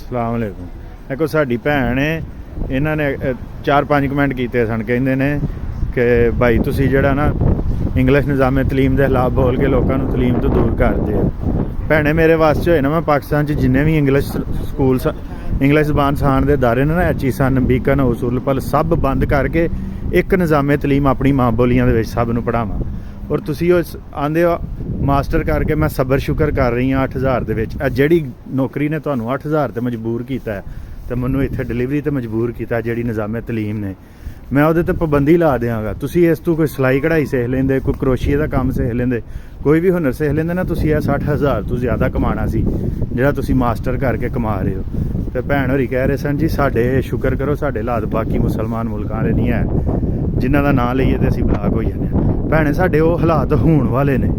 ਸਲਾਮ ਅਲੈਕੁਮ। ਦੇਖੋ ਸਾਡੀ ਭੈਣ ਹੈ, ਇਹਨਾਂ ਨੇ 4-5 ਕਮੈਂਟ ਕੀਤੇ ਸਨ, ਕਹਿੰਦੇ ਨੇ ਕਿ ਭਾਈ ਤੁਸੀਂ ਜਿਹੜਾ ਨਾ ਇੰਗਲਿਸ਼ ਨਿਜ਼ਾਮੇ ਤਲੀਮ ਦੇ ਖਿਲਾਫ ਬੋਲ ਕੇ ਲੋਕਾਂ ਨੂੰ ਤਲੀਮ ਤੋਂ ਦੂਰ ਕਰਦੇ ਹੋ। ਭੈਣੇ ਮੇਰੇ ਵਾਸਤੇ ਹੋਏ ਨਾ, ਮੈਂ ਪਾਕਿਸਤਾਨ 'ਚ ਜਿੰਨੇ ਵੀ ਇੰਗਲਿਸ਼ ਸਕੂਲ ਇੰਗਲਿਸ਼ ਜ਼ਬਾਨ ਸਿਖਾਉਣ ਦੇ ਅਦਾਰੇ ਨੇ ਨਾ, HE ਬੀਕਨ ਉਸੂਲ ਪਲ ਸਭ ਬੰਦ ਕਰਕੇ ਇੱਕ ਨਿਜ਼ਾਮੇ ਤਲੀਮ ਆਪਣੀ ਮਾਂ ਬੋਲੀਆਂ ਦੇ ਵਿੱਚ ਸਭ ਨੂੰ ਪੜ੍ਹਾਵਾਂ। ਔਰ ਤੁਸੀਂ ਉਹ ਆਂਦੇ ਹੋ ਮਾਸਟਰ ਕਰਕੇ ਮੈਂ ਸਬਰ ਸ਼ੁਕਰ ਕਰ ਰਹੀ ਹਾਂ 8000 ਦੇ ਵਿੱਚ। ਜਿਹੜੀ ਨੌਕਰੀ ਨੇ ਤੁਹਾਨੂੰ 8000 ਤੇ ਮਜਬੂਰ ਕੀਤਾ ਹੈ ਤੇ ਮੈਨੂੰ ਇੱਥੇ ਡਿਲੀਵਰੀ ਤੇ ਮਜਬੂਰ ਕੀਤਾ, ਜਿਹੜੀ ਨਿਜ਼ਾਮੇ ਤਲੀਮ ਨੇ, ਮੈਂ ਉਹਦੇ ਤੇ ਪਾਬੰਦੀ ਲਾ ਦਿਆਂਗਾ। ਤੁਸੀਂ ਇਸ ਤੋਂ ਕੋਈ ਸਿਲਾਈ ਕਢਾਈ ਸਿੱਖ ਲੈਂਦੇ, ਕੋਈ ਕਰੋਸ਼ੀਏ ਦਾ ਕੰਮ ਸਿੱਖ ਲੈਂਦੇ, ਕੋਈ ਵੀ ਹੁਨਰ ਸਿੱਖ ਲੈਂਦੇ ਨਾ, ਤੁਸੀਂ ਇਹ 60,000 ਤੋਂ ਜ਼ਿਆਦਾ ਕਮਾਉਣਾ ਸੀ ਜਿਹੜਾ ਤੁਸੀਂ ਮਾਸਟਰ ਕਰਕੇ ਕਮਾ ਰਹੇ ਹੋ। ਤੇ ਭੈਣ ਹੋਰੀ ਕਹਿ ਰਹੇ ਸਨ ਜੀ ਸਾਡੇ ਸ਼ੁਕਰ ਕਰੋ ਸਾਡੇ ਹਾਲਾਤ ਬਾਕੀ ਮੁਸਲਮਾਨ ਮੁਲਕਾਂ ਦੇ ਨਹੀਂ ਹੈ ਜਿਨ੍ਹਾਂ ਦਾ ਨਾਂ ਲਈਏ ਤੇ ਅਸੀਂ ਬਲਾਕ ਹੋ ਜਾਂਦੇ ਹਾਂ। ਭੈਣੇ ਸਾਡੇ ਉਹ ਹਾਲਾਤ ਹੋਣ ਵਾਲੇ ਨੇ,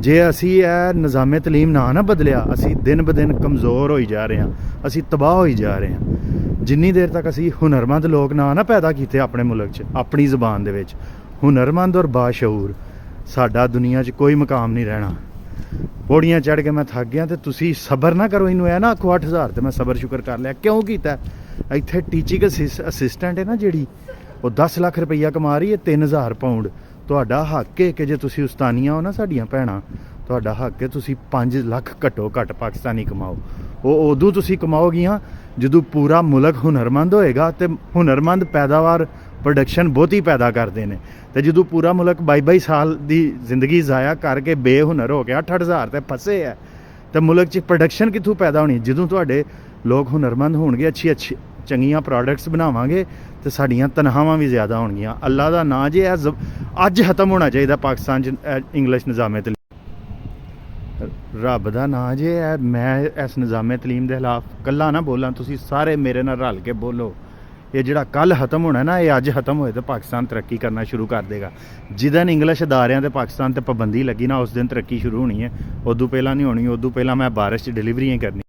ਜੇ ਅਸੀਂ ਇਹ ਨਿਜ਼ਾਮੇ ਤਲੀਮ ਨਾ ਬਦਲਿਆ, ਅਸੀਂ ਦਿਨ ਬ ਦਿਨ ਕਮਜ਼ੋਰ ਹੋਈ ਜਾ ਰਹੇ ਹਾਂ, ਅਸੀਂ ਤਬਾਹ ਹੋਈ ਜਾ ਰਹੇ ਹਾਂ। ਜਿੰਨੀ ਦੇਰ ਤੱਕ ਅਸੀਂ ਹੁਨਰਮੰਦ ਲੋਕ ਨਾ ਪੈਦਾ ਕੀਤੇ ਆਪਣੇ ਮੁਲਕ 'ਚ, ਆਪਣੀ ਜ਼ਬਾਨ ਦੇ ਵਿੱਚ ਹੁਨਰਮੰਦ ਔਰ ਬਾਸ਼ਊਰ, ਸਾਡਾ ਦੁਨੀਆ 'ਚ ਕੋਈ ਮੁਕਾਮ ਨਹੀਂ ਰਹਿਣਾ। ਪੌੜੀਆਂ ਚੜ੍ਹ ਕੇ ਮੈਂ ਥੱਕ ਗਿਆ ਤੇ ਤੁਸੀਂ ਸਬਰ ਨਾ ਕਰੋ। ਇਹਨੂੰ ਇਹ ਨਾ ਆਖੋ 8000 ਤੇ ਮੈਂ ਸਬਰ ਸ਼ੁਕਰ ਕਰ ਲਿਆ। ਕਿਉਂ ਕੀਤਾ? ਇੱਥੇ ਟੀਚਿੰਗ ਅਸਿਸਟੈਂਟ ਹੈ ਨਾ ਜਿਹੜੀ, ਉਹ 10 ਲੱਖ ਰੁਪਈਆ ਕਮਾ ਰਹੀ ਹੈ, 3000 ਪਾਉਂਡ। ਤੁਹਾਡਾ ਹੱਕ ਹੈ ਕਿ ਜੇ ਤੁਸੀਂ ਉਸਤਾਨੀਆਂ ਹੋ ਨਾ ਸਾਡੀਆਂ ਭੈਣਾਂ, ਤੁਹਾਡਾ ਹੱਕ ਹੈ ਤੁਸੀਂ 5 ਲੱਖ ਘੱਟੋ ਘੱਟ ਪਾਕਿਸਤਾਨੀ ਕਮਾਓ। ਉਹ ਉਦੋਂ ਤੁਸੀਂ ਕਮਾਓਗੀਆਂ ਜਦੋਂ ਪੂਰਾ ਮੁਲਕ ਹੁਨਰਮੰਦ ਹੋਏਗਾ, ਤੇ ਹੁਨਰਮੰਦ ਪੈਦਾਵਾਰ ਪ੍ਰੋਡਕਸ਼ਨ ਬਹੁਤੀ ਪੈਦਾ ਕਰਦੇ ਨੇ। ਤੇ ਜਦੋਂ ਪੂਰਾ ਮੁਲਕ 22 ਸਾਲ ਦੀ ਜ਼ਿੰਦਗੀ ਜ਼ਾਇਆ ਕਰਕੇ ਬੇਹੁਨਰ ਹੋ ਗਿਆ 8-8000 ਤੇ ਫਸੇ ਹੈ, ਤੇ ਮੁਲਕ 'ਚ ਪ੍ਰੋਡਕਸ਼ਨ ਕਿੱਥੋਂ ਪੈਦਾ ਹੋਣੀ? ਜਦੋਂ ਤੁਹਾਡੇ ਲੋਕ ਹੁਨਰਮੰਦ ਹੋਣਗੇ, ਅੱਛੀ ਚੰਗੀਆਂ ਪ੍ਰੋਡਕਟਸ ਬਣਾਵਾਂਗੇ ਤੇ ਸਾਡੀਆਂ ਤਨਖਾਹਾਂ ਵੀ ਜ਼ਿਆਦਾ ਹੋਣਗੀਆਂ। ਅੱਲਾ ਦਾ ਨਾਂ ਜੇ ਅੱਜ ਖਤਮ ਹੋਣਾ ਚਾਹੀਦਾ ਪਾਕਿਸਤਾਨ 'ਚ ਇੰਗਲਿਸ਼ ਨਿਜ਼ਾਮੇ ਤਲੀਮ। ਰੱਬ ਦਾ ਨਾਂ ਜੇ ਮੈਂ ਇਸ ਨਿਜ਼ਾਮੇ ਤਲੀਮ ਦੇ ਖਿਲਾਫ ਇਕੱਲਾ ਨਾ ਬੋਲਾਂ, ਤੁਸੀਂ ਸਾਰੇ ਮੇਰੇ ਨਾਲ ਰਲ ਕੇ ਬੋਲੋ। ਇਹ ਜਿਹੜਾ ਕੱਲ੍ਹ ਖਤਮ ਹੋਣਾ ਨਾ, ਇਹ ਅੱਜ ਖਤਮ ਹੋਏ ਤਾਂ ਪਾਕਿਸਤਾਨ ਤਰੱਕੀ ਕਰਨਾ ਸ਼ੁਰੂ ਕਰ ਦੇਗਾ। ਜਿੱਦਣ ਇੰਗਲਿਸ਼ ਅਦਾਰਿਆਂ ਤੇ ਪਾਕਿਸਤਾਨ ਤੇ ਪਾਬੰਦੀ ਲੱਗੀ ਨਾ, ਉਸ ਦਿਨ ਤਰੱਕੀ ਸ਼ੁਰੂ ਹੋਣੀ ਹੈ। ਉਦੋਂ ਪਹਿਲਾਂ ਨਹੀਂ ਹੋਣੀ। ਉਦੋਂ ਪਹਿਲਾਂ ਮੈਂ ਬਾਰਿਸ਼ 'ਚ ਡਿਲੀਵਰੀਆਂ ਕਰਨੀ।